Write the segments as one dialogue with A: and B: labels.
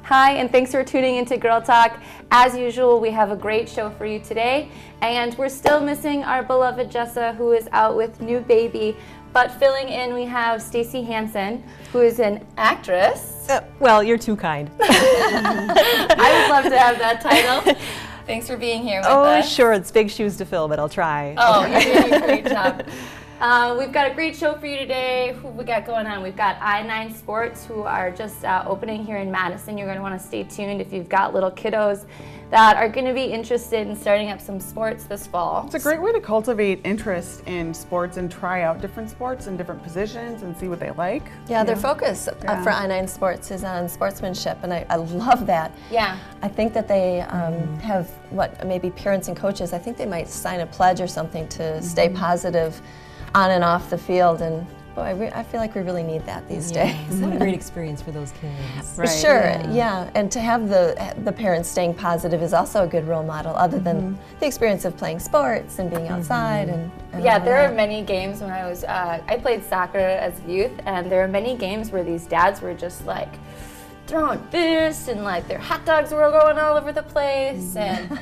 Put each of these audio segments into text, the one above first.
A: Hi, and thanks for tuning into Girl Talk. As usual, we have a great show for you today, and we're still missing our beloved Jessa, who is out with new baby. But filling in, we have Stacey Hansen, who is an actress.
B: Well, you're too kind.
A: I would love to have that title. Thanks for being here with us.
B: Oh, sure, it's big shoes to fill, but I'll try.
A: Oh, you're doing a great job. We've got a great show for you today. Who we got going on? We've got I-9 Sports, who are just opening here in Madison. You're going to want to stay tuned if you've got little kiddos that are going to be interested in starting up some sports this fall.
C: It's a great way to cultivate interest in sports and try out different sports in different positions and see what they like.
D: Yeah, their focus for I-9 Sports is on sportsmanship, and I love that.
A: Yeah.
D: I think that they have, maybe parents and coaches, I think they might sign a pledge or something to stay positive on and off the field, and boy, I feel like we really need that these days.
B: It's a great experience for those kids.
D: For sure, yeah. And to have the parents staying positive is also a good role model, other than the experience of playing sports and being outside. And
A: yeah, there are many games when I was, I played soccer as a youth, and there are many games where these dads were just like throwing fists, and like their hot dogs were going all over the place, and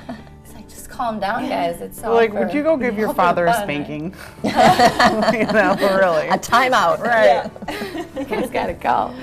A: just calm down, guys. It's all
C: like, would you go give your father a spanking? You know, really.
D: A timeout.
C: Right.
A: You guys gotta go.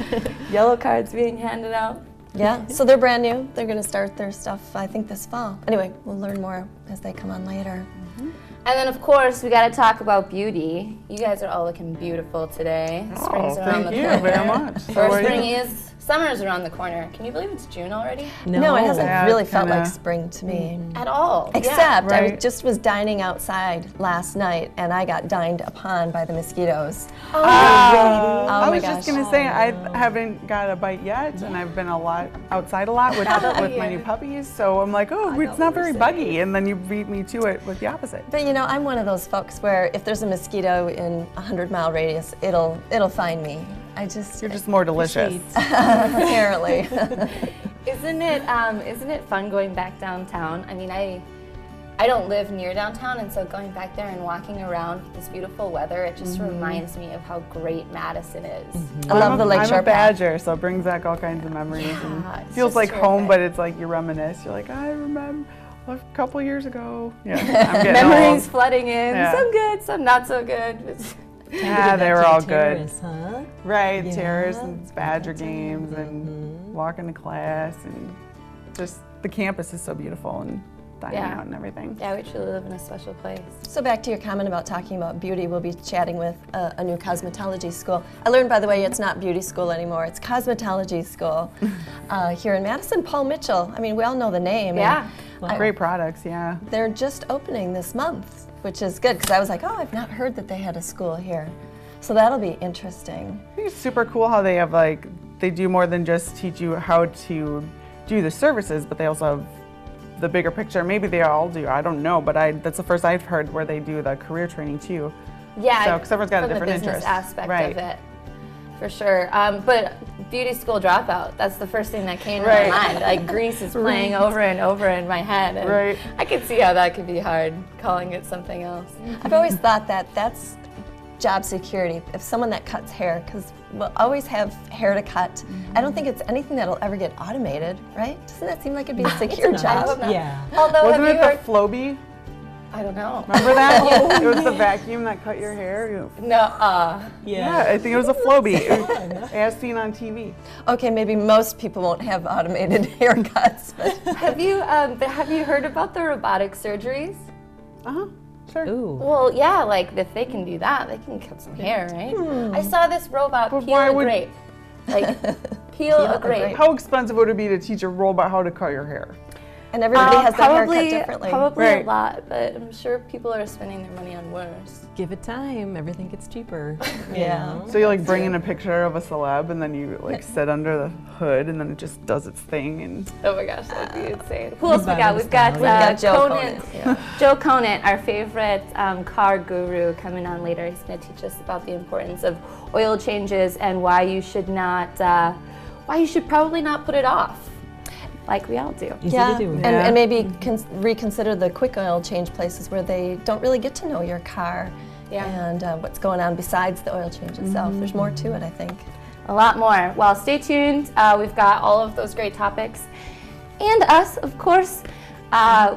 A: Yellow cards being handed out.
D: Yeah, so they're brand new. They're gonna start their stuff, I think, this fall. Anyway, we'll learn more as they come on later.
A: And then, of course, we gotta talk about beauty. You guys are all looking beautiful today. Spring's around the corner.
C: Thank you very much.
A: Or spring is. Summer's around the corner. Can you believe it's June already?
D: No, it hasn't really felt like spring to me.
A: At all.
D: Except I just was dining outside last night, and I got dined upon by the mosquitoes.
A: Oh,
C: I was just going to say, I haven't got a bite yet, and I've been outside a lot with my new puppies, so I'm like, oh, it's not very buggy, and then you beat me to it with the opposite.
D: But you know, I'm one of those folks where if there's a mosquito in a 100-mile radius, it'll find me.
C: You're just more delicious.
D: Apparently.
A: Isn't it fun going back downtown? I mean, I don't live near downtown, and so going back there and walking around with this beautiful weather, it just reminds me of how great Madison is.
D: I love the Lakeshore
C: I'm a Badger, so it brings back all kinds of memories. And feels like home, but it's like you reminisce. You're like, I remember a couple years ago. Yeah, I'm getting
A: memories
C: old.
A: flooding in. Yeah. Some good, some not so good.
C: Yeah, they were all
B: terrace,
C: good.
B: Huh?
C: Right, terrace and Badger games and walking to class, and just the campus is so beautiful and dining out and everything.
A: Yeah, we truly live in a special place.
D: So back to your comment about talking about beauty, we'll be chatting with a new cosmetology school. I learned, by the way, it's not beauty school anymore, it's cosmetology school here in Madison. Paul Mitchell, I mean, we all know the name.
A: Yeah.
C: Great products, yeah.
D: They're just opening this month, which is good, because I was like, oh, I've not heard that they had a school here. So that'll be interesting.
C: I think it's super cool how they have they do more than just teach you how to do the services, but they also have the bigger picture. Maybe they all do, I don't know, but that's the first I've heard where they do the career training too.
A: Yeah,
C: so, because everyone's got a different
A: interest. The business aspect of it, for sure. But beauty school dropout, that's the first thing that came to my mind. Like Grease is playing over and over in my head. And I could see how that could be hard, calling it something else.
D: I've always thought that that's job security. If someone that cuts hair, because we'll always have hair to cut. I don't think it's anything that'll ever get automated, right? Doesn't that seem like it'd be a secure job?
B: Yeah.
A: Although,
C: wasn't it the Flowbee?
A: I don't know.
C: Remember that? It was the vacuum that cut your hair.
A: No.
C: Yeah, I think it was a Flowbee. As seen on TV.
D: Okay, maybe most people won't have automated haircuts. But
A: have you heard about the robotic surgeries?
C: Sure.
B: Ooh.
A: Well, yeah, like if they can do that, they can cut some hair, right? I saw this robot peel a grape. Like peel a grape.
C: How expensive would it be to teach a robot how to cut your hair?
D: And everybody has their haircut differently.
A: Probably a lot, but I'm sure people are spending their money on worse.
B: Give it time, everything gets cheaper.
D: Yeah.
C: So you bring in a picture of a celeb, and then you sit under the hood, and then it just does its thing. And
A: oh my gosh, that would be insane. Who else we got? We've got
D: Joe
A: Conant. Joe Conant, our favorite car guru, coming on later. He's going to teach us about the importance of oil changes and why you should probably not put it off, like we all do.
B: Easy to do.
D: And maybe reconsider the quick oil change places where they don't really get to know your car and what's going on besides the oil change itself. There's more to it, I think.
A: a lot more. Well, stay tuned. We've got all of those great topics. And us, of course.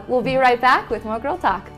A: We'll be right back with more Girl Talk.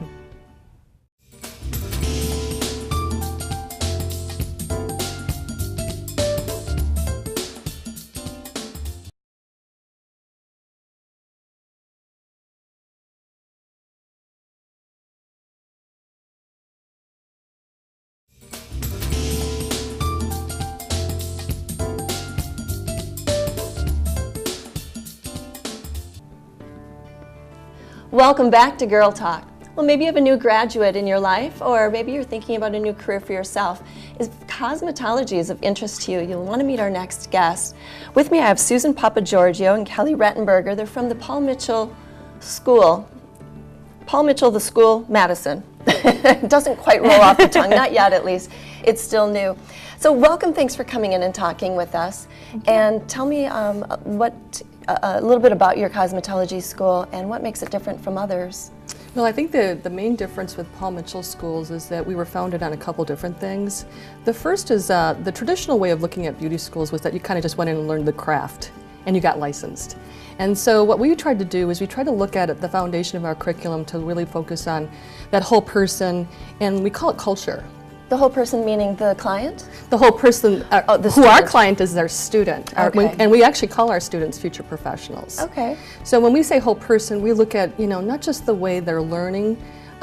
D: Welcome back to Girl Talk. Well, maybe you have a new graduate in your life, or maybe you're thinking about a new career for yourself. If cosmetology is of interest to you, you'll want to meet our next guest. With me, I have Susan Papagiorgio and Kelly Rettenberger. They're from the Paul Mitchell School. Paul Mitchell, the school, Madison. It doesn't quite roll off the tongue, not yet at least. It's still new. So welcome, thanks for coming in and talking with us. And tell me a little bit about your cosmetology school and what makes it different from others.
E: Well, I think the main difference with Paul Mitchell schools is that we were founded on a couple different things. The first is the traditional way of looking at beauty schools was that you kind of just went in and learned the craft and you got licensed. And so what we tried to do is we tried to look at the foundation of our curriculum to really focus on that whole person, and we call it culture.
D: The whole person meaning the client?
E: The whole person, who our client is their student.
D: Okay.
E: And we actually call our students future professionals.
D: Okay.
E: So when we say whole person, we look at, not just the way they're learning,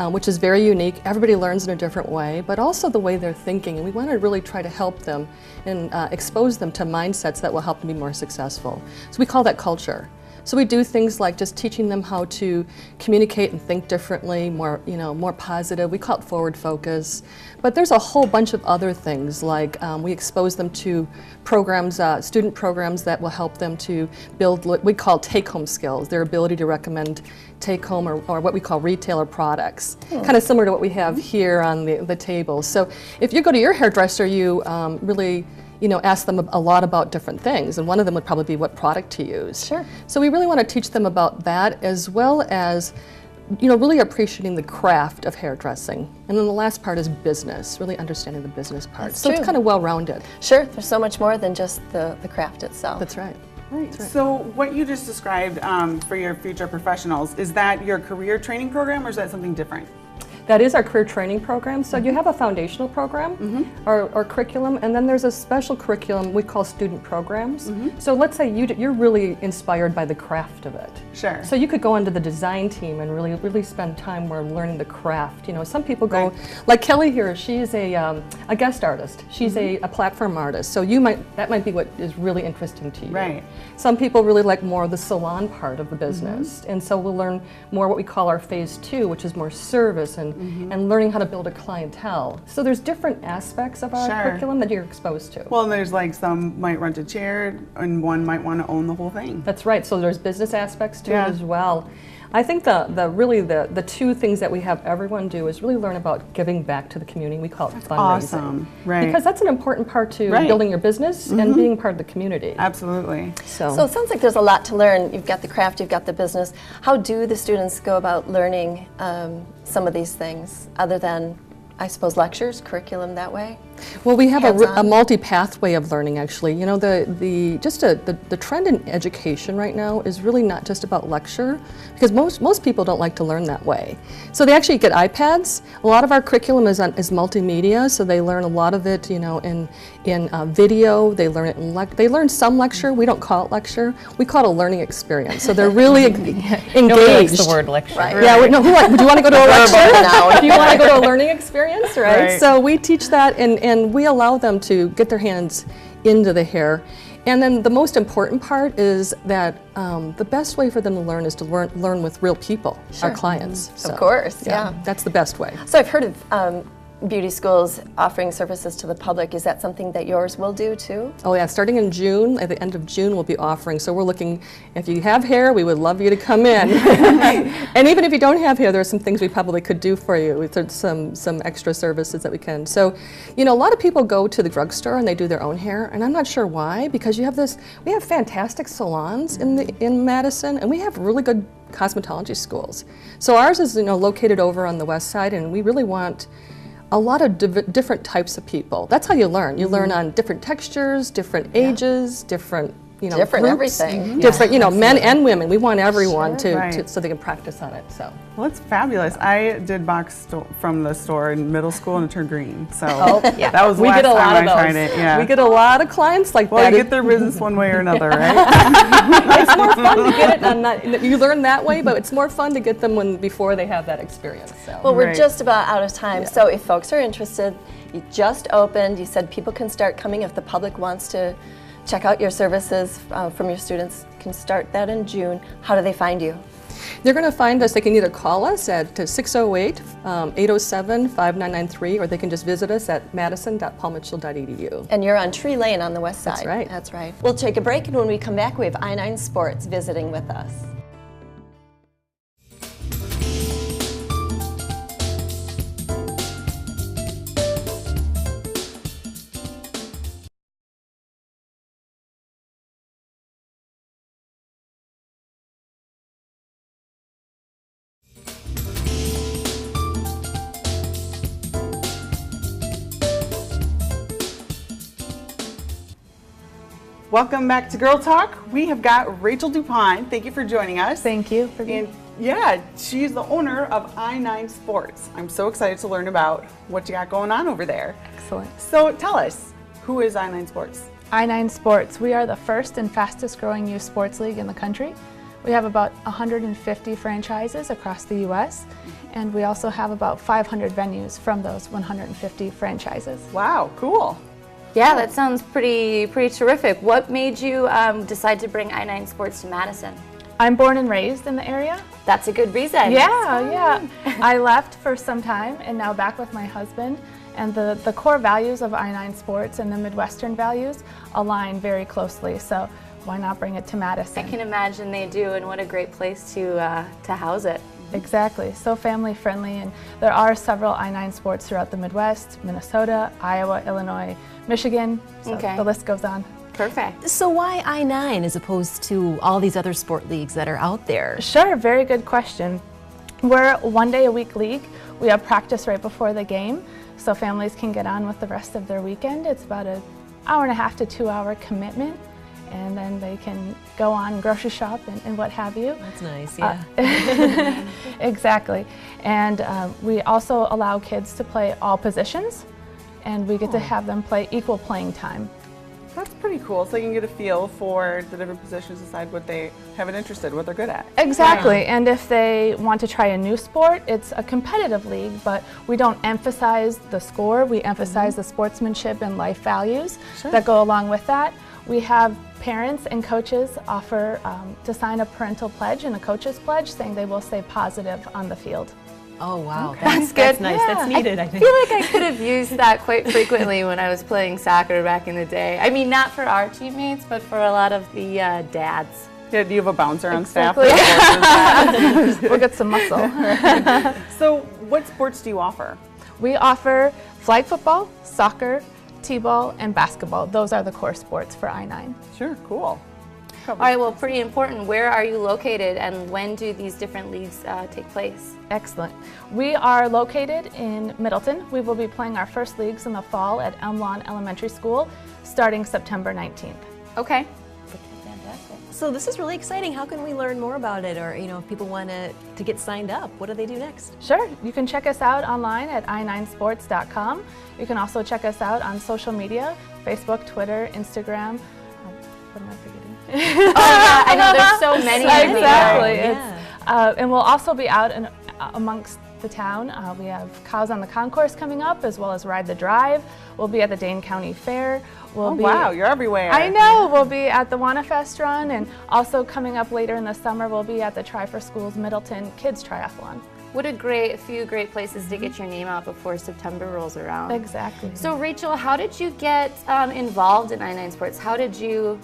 E: which is very unique. Everybody learns in a different way, but also the way they're thinking. And we want to really try to help them and expose them to mindsets that will help them be more successful. So we call that culture. So we do things like just teaching them how to communicate and think differently, more positive. We call it forward focus. But there's a whole bunch of other things, like we expose them to programs, student programs that will help them to build what we call take-home skills, their ability to recommend take-home or what we call retailer products, kind of similar to what we have here on the table. So if you go to your hairdresser, you really ask them a lot about different things, and one of them would probably be what product to use.
D: Sure.
E: So we really want to teach them about that, as well as really appreciating the craft of hairdressing. And then the last part is business, really understanding the business part.
D: That's
E: so
D: true.
E: It's kind of well-rounded.
D: Sure, there's so much more than just the craft itself.
E: That's right.
C: Right. So what you just described for your future professionals, is that your career training program or is that something different?
E: That is our career training program. So you have a foundational program or curriculum, and then there's a special curriculum we call student programs. So let's say you're really inspired by the craft of it.
C: Sure.
E: So you could go into the design team and really spend time where learning the craft. Some people go, like Kelly here, she's a guest artist. She's a platform artist. So that might be what is really interesting to you.
C: Right.
E: Some people really like more of the salon part of the business. And so we'll learn more what we call our phase 2, which is more service and learning how to build a clientele. So there's different aspects of our curriculum that you're exposed to.
C: Well, there's like some might rent a chair and one might want to own the whole thing.
E: That's right. So there's business aspects to it as well. I think the two things that we have everyone do is really learn about giving back to the community. We call it fundraising.
C: Awesome. Right.
E: Because that's an important part to building your business and being part of the community.
C: Absolutely.
D: So it sounds like there's a lot to learn. You've got the craft, you've got the business. How do the students go about learning some of these things other than, I suppose, lectures, curriculum that way?
E: Well, we have a
D: Hands-on.
E: multi-pathway of learning, actually. The trend in education right now is really not just about lecture, because most people don't like to learn that way. So they actually get iPads. A lot of our curriculum is multimedia, so they learn a lot of it, in video. They learn it they learn some lecture. We don't call it lecture. We call it a learning experience. So they're really engaged.
B: Nobody likes the word lecture.
D: Right.
E: Yeah, do you want to go to a lecture?
D: now.
E: Do you want to go to a learning experience, right?
C: Right.
E: So we teach that, and we allow them to get their hands into the hair. And then the most important part is that the best way for them to learn is to learn with real people, our clients.
D: Of course, yeah.
E: That's the best way.
D: So I've heard of beauty schools offering services to the public. Is that something that yours will do too?
E: Oh yeah, starting in June, at the end of June, we'll be offering. So we're looking, if you have hair, we would love you to come in. And even if you don't have hair, there are some things we probably could do for you. There's some extra services that we can. So, a lot of people go to the drugstore and they do their own hair, and I'm not sure why, because we have fantastic salons in Madison, and we have really good cosmetology schools. So ours is located over on the west side, and we really want a lot of different types of people. That's how you learn. You learn on different textures, different ages, different
D: different
E: groups,
D: everything.
E: different men and women. We want everyone
C: Right.
E: to so they can practice on it. So.
C: Well, it's fabulous. I did box from the store in middle school and it turned green. So
E: Yeah.
C: that was the
E: We
C: last
E: get a lot
C: time
E: of
C: I tried
E: those.
C: it. Yeah.
E: We get a lot of clients like
C: well,
E: that.
C: you get their business one way or another, right?
E: It's more fun to get it on that. You learn that way, but it's more fun to get them before they have that experience. So.
D: Well, we're
C: Right.
D: just about out of time. So if folks are interested, you just opened. You said people can start coming if the public wants to check out your services from your students. Can start that in June. How do they find you?
E: They're going to find us. They can either call us at 608-807-5993, or they can just visit us at madison.paulmitchell.edu.
D: And you're on Tree Lane on the west side.
E: That's right.
D: That's right. We'll take a break, and when we come back, we have I-9 Sports visiting with us.
C: Welcome back to Girl Talk. We have got Rachel DuPont. Thank you for joining us.
A: Thank you for being
C: And yeah, she's the owner of I-9 Sports. I'm so excited to learn about what you got going on over there.
F: Excellent.
C: So tell us, who is I-9 Sports?
F: I-9 Sports, we are the first and fastest growing youth sports league in the country. We have about 150 franchises across the U.S., and we also have about 500 venues from those 150 franchises.
C: Wow, cool.
A: Yeah, that sounds pretty terrific. What made you decide to bring I-9 Sports to Madison?
F: I'm born and raised in the area.
A: That's a good reason.
F: Yeah. I left for some time and now back with my husband. And the core values of I-9 Sports and the Midwestern values align very closely. So why not bring it to Madison?
A: I can imagine they do, and what a great place to house it.
F: Exactly, so family friendly, and there are several I-9 Sports throughout the Midwest, Minnesota, Iowa, Illinois, Michigan, so
A: Okay.
F: the list goes on.
A: Perfect.
B: So why I-9 as opposed to all these other sport leagues that are out there?
F: Sure, very good question. We're a one-day-a-week league. We have practice right before the game, so families can get on with the rest of their weekend. It's about an hour and a half to 2 hour commitment, and then they can go on grocery shop and what have you.
B: That's nice, yeah.
F: Exactly. And we also allow kids to play all positions, and we get to have them play equal playing time.
C: That's pretty cool. So you can get a feel for the different positions, decide what they have an interest in, what they're good at.
F: Exactly, and if they want to try a new sport, it's a competitive league, but we don't emphasize the score, we emphasize the sportsmanship and life values that go along with that. We have parents and coaches offer to sign a parental pledge and a coach's pledge saying they will stay positive on the field.
B: Oh, wow.
C: Okay.
B: That's
A: good.
B: That's nice.
F: Yeah.
B: That's needed, I
A: I
B: think.
A: feel like I could have used that quite frequently when I was playing soccer back in the day. I mean, not for our teammates, but for a lot of the dads.
C: Yeah, do you have a bouncer on staff?
F: Exactly. We'll get some muscle.
C: So what sports do you offer?
F: We offer flag football, soccer, t-ball, and basketball. Those are the core sports for I-9.
C: Sure, cool.
A: All right, well, pretty important. Where are you located, and when do these different leagues take place?
F: Excellent. We are located in Middleton. We will be playing our first leagues in the fall at Elm Lawn Elementary School starting September 19th.
A: Okay.
B: So this is really exciting. How can we learn more about it? Or, if people want to get signed up, what do they do next?
F: Sure, you can check us out online at i9sports.com. You can also check us out on social media, Facebook, Twitter, Instagram. What am I forgetting?
A: I know there's so many.
F: Exactly.
B: Yeah.
F: And we'll also be out amongst the town. We have Cows on the Concourse coming up, as well as Ride the Drive. We'll be at the Dane County Fair. We'll be,
C: Wow, you're everywhere.
F: I know. We'll be at the WannaFest Run, and also coming up later in the summer, we'll be at the Try for Schools Middleton Kids Triathlon.
A: What a few great places to get your name out before September rolls around.
F: Exactly.
A: So Rachel, how did you get involved in I-9 Sports? How did you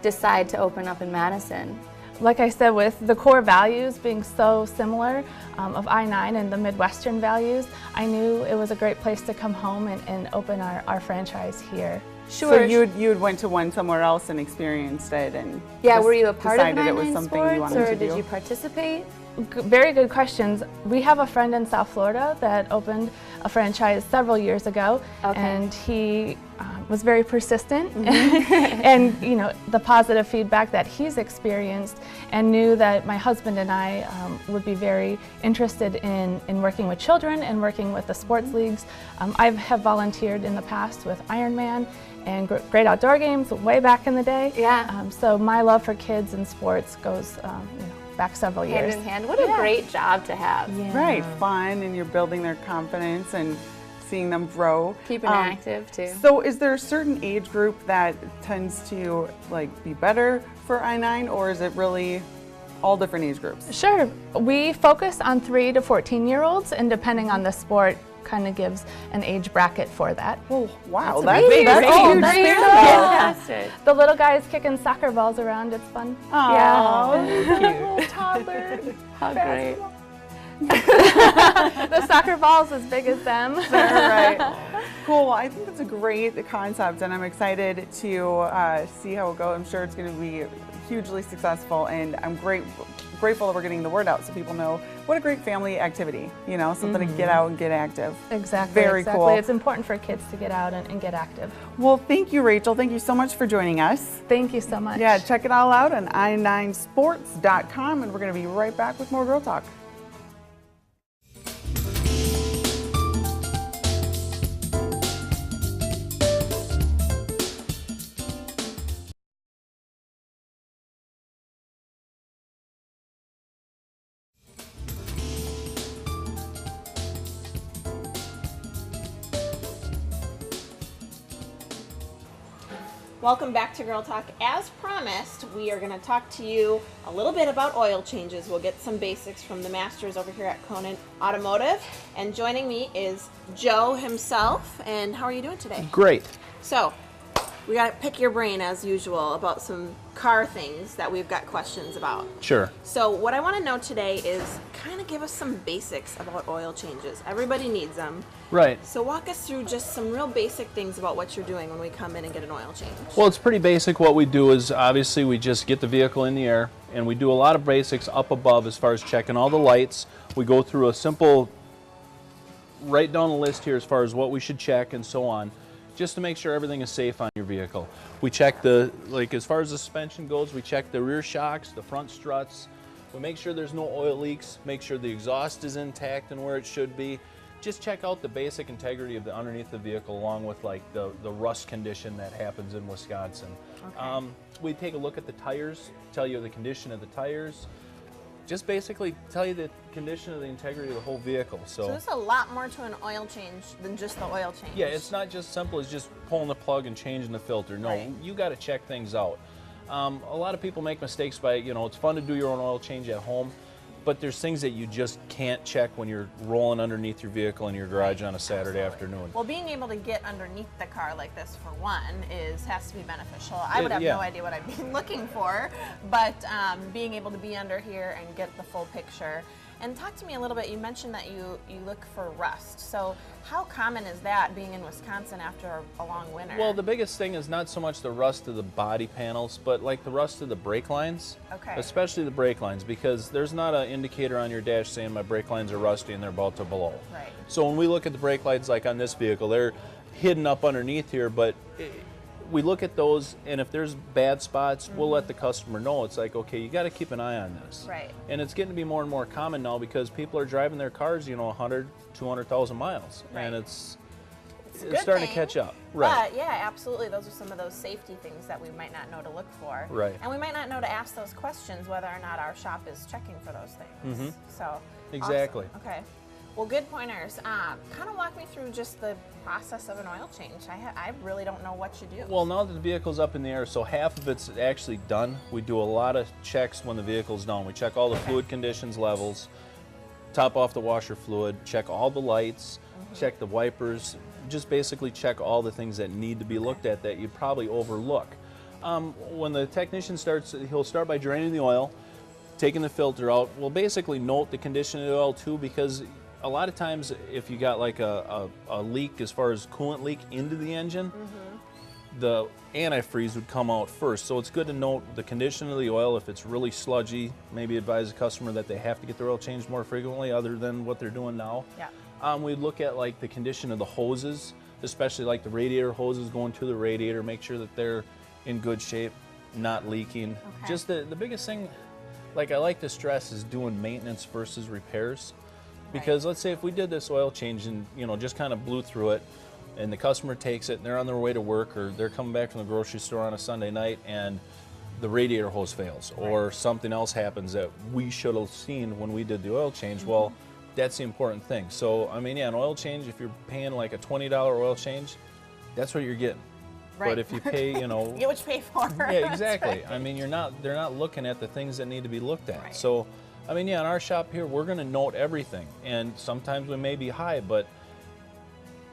A: decide to open up in Madison?
F: Like I said, with the core values being so similar of I-9 and the Midwestern values, I knew it was a great place to come home and open our franchise here.
C: So you'd went to one somewhere else and experienced it, and
A: Yeah,
C: just
A: were you a part of
C: decided it was
A: I-9
C: something
A: Sports,
C: you wanted
A: or
C: to
A: did
C: do?
A: you participate?
F: Very good questions. We have a friend in South Florida that opened a franchise several years ago, and he was very persistent, and you know, the positive feedback that he's experienced, and knew that my husband and I would be very interested in working with children and working with the sports leagues. I have volunteered in the past with Ironman and Great Outdoor Games way back in the day.
A: Yeah.
F: So my love for kids and sports goes you know, back several years.
A: Hand in hand. What a great job to have.
B: Yeah.
C: Right, fun, and you're building their confidence and seeing them grow.
A: Keeping active too.
C: So is there a certain age group that tends to like be better for I-9, or is it really all different age groups?
F: Sure. We focus on 3 to 14-year-olds, and depending on the sport, kind of gives an age bracket for that.
C: Oh, wow,
A: That's
C: that's huge.
A: fantastic.
F: The little guys kicking soccer balls around, it's fun.
C: Oh,
F: Yeah.
C: cute. Toddler.
A: How great.
F: The soccer ball's as big as them.
C: Right. Cool. I think that's a great concept, and I'm excited to see how it goes. I'm sure it's going to be hugely successful, and I'm grateful that we're getting the word out so people know what a great family activity, you know, something to get out and get active.
F: Exactly.
C: Very
F: exactly.
C: cool.
F: It's important for kids to get out and get active.
C: Well, thank you, Rachel. Thank you so much for joining us.
F: Thank you so much.
C: Yeah, check it all out on i9sports.com, and we're going to be right back with more Girl Talk.
G: Welcome back to Girl Talk. As promised, we are going to talk to you a little bit about oil changes. We'll get some basics from the masters over here at Conant Automotive. And joining me is Joe himself. And how are you doing today?
H: Great.
G: So, we got to pick your brain as usual about some car things that we've got questions about.
H: Sure.
G: So what I want to know today is kind of give us some basics about oil changes. Everybody needs them.
H: Right.
G: So walk us through just some real basic things about what you're doing when we come in and get an oil change.
H: Well, it's pretty basic. What we do is obviously we just get the vehicle in the air, and we do a lot of basics up above as far as checking all the lights. We go through a simple, write down a list here as far as what we should check and so on, just to make sure everything is safe on your vehicle. We check the, like as far as the suspension goes, we check the rear shocks, the front struts. We make sure there's no oil leaks, make sure the exhaust is intact and where it should be. Just check out the basic integrity of the underneath the vehicle, along with like the rust condition that happens in Wisconsin. Okay. We take a look at the tires, tell you the condition of the tires, just basically tell you the condition of the integrity of the whole vehicle. So
G: there's a lot more to an oil change than just the oil change.
H: yeah, it's not just simple as just pulling the plug and changing the filter. No,
G: Right.
H: you got to check things out. A lot of people make mistakes by, you know, it's fun to do your own oil change at home, but there's things that you just can't check when you're rolling underneath your vehicle in your garage on a Saturday afternoon.
G: Well, being able to get underneath the car like this, for one, has to be beneficial. I would have
H: yeah.
G: no idea what I'd be looking for, but being able to be under here and get the full picture. And talk to me a little bit, you mentioned that you look for rust. So how common is that being in Wisconsin after a long winter?
H: Well, the biggest thing is not so much the rust of the body panels, but like the rust of the brake lines.
G: Okay.
H: Especially the brake lines, because there's not an indicator on your dash saying my brake lines are rusty and they're about to blow.
G: Right.
H: So when we look at the brake lines like on this vehicle, they're hidden up underneath here, but we look at those, and if there's bad spots, we'll let the customer know. It's like, okay, you got to keep an eye on this.
G: Right.
H: And it's getting to be more and more common now because people are driving their cars, you know, 100, 200,000 miles,
G: Right.
H: and it's
G: a good
H: starting
G: thing,
H: to catch up. Right.
G: But yeah, absolutely, those are some of those safety things that we might not know to look for.
H: Right.
G: And we might not know to ask those questions whether or not our shop is checking for those things. So
H: Exactly.
G: awesome. Okay. Well, good pointers. Kind of walk me through just the process of an oil change. I really don't know what you do.
H: Well, now that the vehicle's up in the air, so half of it's actually done. We do a lot of checks when the vehicle's done. We check all the fluid conditions levels, top off the washer fluid, check all the lights, check the wipers, just basically check all the things that need to be looked at that you probably overlook. When the technician starts, he'll start by draining the oil, taking the filter out. We'll basically note the condition of the oil too, because a lot of times if you got like a leak as far as coolant leak into the engine, the antifreeze would come out first. So it's good to note the condition of the oil. If it's really sludgy, maybe advise the customer that they have to get their oil changed more frequently other than what they're doing now.
G: Yeah.
H: We'd look at like the condition of the hoses, especially like the radiator hoses going to the radiator, make sure that they're in good shape, not leaking.
G: Okay.
H: Just the biggest thing, like I like to stress, is doing maintenance versus repairs. Because let's say if we did this oil change and, you know, just kind of blew through it, and the customer takes it and they're on their way to work, or they're coming back from the grocery store on a Sunday night and the radiator hose fails, or something else happens that we should have seen when we did the oil change, well, that's the important thing. So, I mean, yeah, an oil change, if you're paying like a $20 oil change, that's what you're getting.
G: Right.
H: But if you pay, you know,
G: You get what you pay for.
H: yeah, exactly. I mean, they're not looking at the things that need to be looked at.
G: Right.
H: So, I mean, yeah, in our shop here, we're going to note everything, and sometimes we may be high, but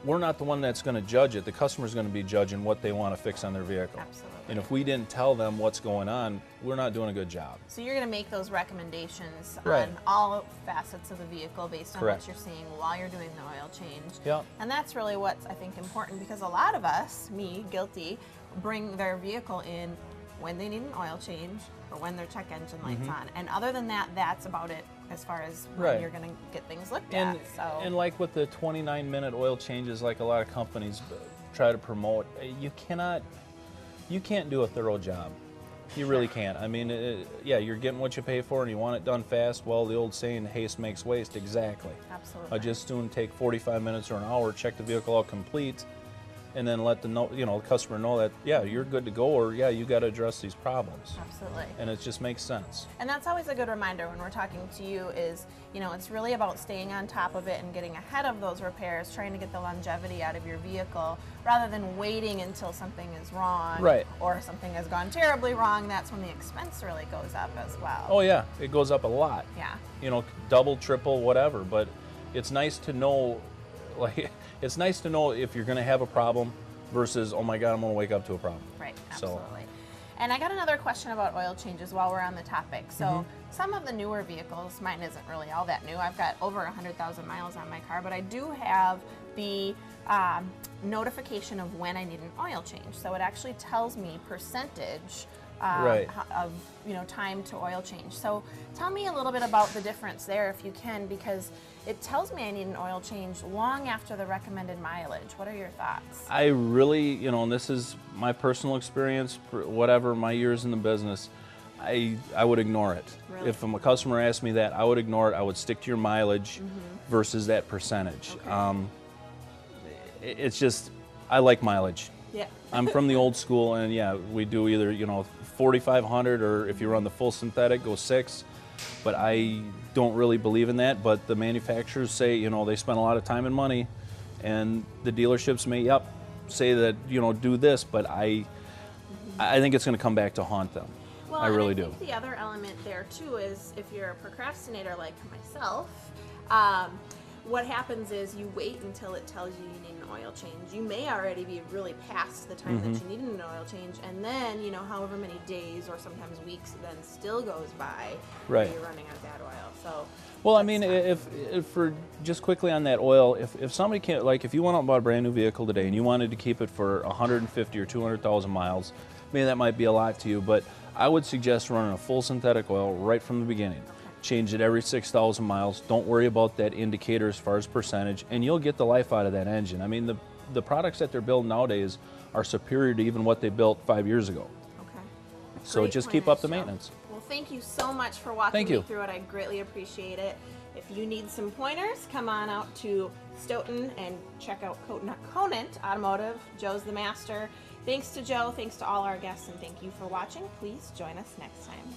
H: we're not the one that's going to judge it. The customer's going to be judging what they want to fix on their vehicle.
G: Absolutely.
H: And if we didn't tell them what's going on, we're not doing a good job.
G: So you're going to make those recommendations
H: Right.
G: on all facets of the vehicle based on
H: Correct.
G: what you're seeing while you're doing the oil change.
H: Yep.
G: And that's really what's, I think, important, because a lot of us, me, guilty, bring their vehicle in when they need an oil change or when their check engine light's on. And other than that, that's about it as far as when
H: Right.
G: you're going to get things looked
H: And,
G: at. So
H: and like with the 29-minute oil changes, like a lot of companies try to promote, you can't do a thorough job. You really can't. I mean, yeah, you're getting what you pay for, and you want it done fast. Well, the old saying, haste makes waste. Exactly.
G: absolutely.
H: I just soon take 45 minutes or an hour, check the vehicle out complete, and then let the customer know that, yeah, you're good to go, or yeah, you got to address these problems.
G: Absolutely.
H: And it just makes sense.
G: And that's always a good reminder when we're talking to you is, you know, it's really about staying on top of it and getting ahead of those repairs, trying to get the longevity out of your vehicle rather than waiting until something is wrong
H: Right.
G: or something has gone terribly wrong. That's when the expense really goes up as well.
H: Oh yeah, it goes up a lot.
G: Yeah.
H: You know, double, triple, whatever, but it's nice to know, like, it's nice to know if you're going to have a problem versus, oh my God, I'm going to wake up to a problem.
G: Right,
H: So-
G: absolutely. And I got another question about oil changes while we're on the topic. So some of the newer vehicles, mine isn't really all that new. I've got over 100,000 miles on my car, but I do have the notification of when I need an oil change. So it actually tells me percentage
H: Right.
G: of time to oil change. So tell me a little bit about the difference there if you can, because it tells me I need an oil change long after the recommended mileage. What are your thoughts?
H: I really, and this is my personal experience, whatever, my years in the business, I would ignore it.
G: Really?
H: If a customer asked me that, I would ignore it. I would stick to your mileage versus that percentage.
G: Okay.
H: It's just, I like mileage.
G: Yeah.
H: I'm from the old school, and yeah, we do either 4,500, or if you run the full synthetic, go 6. But I don't really believe in that. But the manufacturers say, they spend a lot of time and money, and the dealerships may say that do this, but I think it's going to come back to haunt them.
G: Well,
H: I really
G: and I
H: do.
G: think the other element there too is if you're a procrastinator like myself, what happens is you wait until it tells you need an oil change. You may already be really past the time that you need an oil change, and then however many days or sometimes weeks then still goes by
H: Right.
G: where you're running out of bad oil. So
H: Well, I
G: that's
H: mean,
G: not-
H: if for just quickly on that oil, if somebody can't, like, if you went out and bought a brand new vehicle today and you wanted to keep it for 150 or 200,000 miles, maybe that might be a lot to you, but I would suggest running a full synthetic oil right from the beginning. Change it every 6,000 miles. Don't worry about that indicator as far as percentage, and you'll get the life out of that engine. I mean, the products that they're building nowadays are superior to even what they built 5 years ago.
G: Okay.
H: So
G: Great
H: just keep up the
G: pointers, Joe.
H: maintenance.
G: Well, thank you so much for walking
H: Thank
G: me
H: you.
G: through it. I greatly appreciate it. If you need some pointers, come on out to Stoughton and check out Conant Automotive. Joe's the master. Thanks to Joe, thanks to all our guests, and thank you for watching. Please join us next time.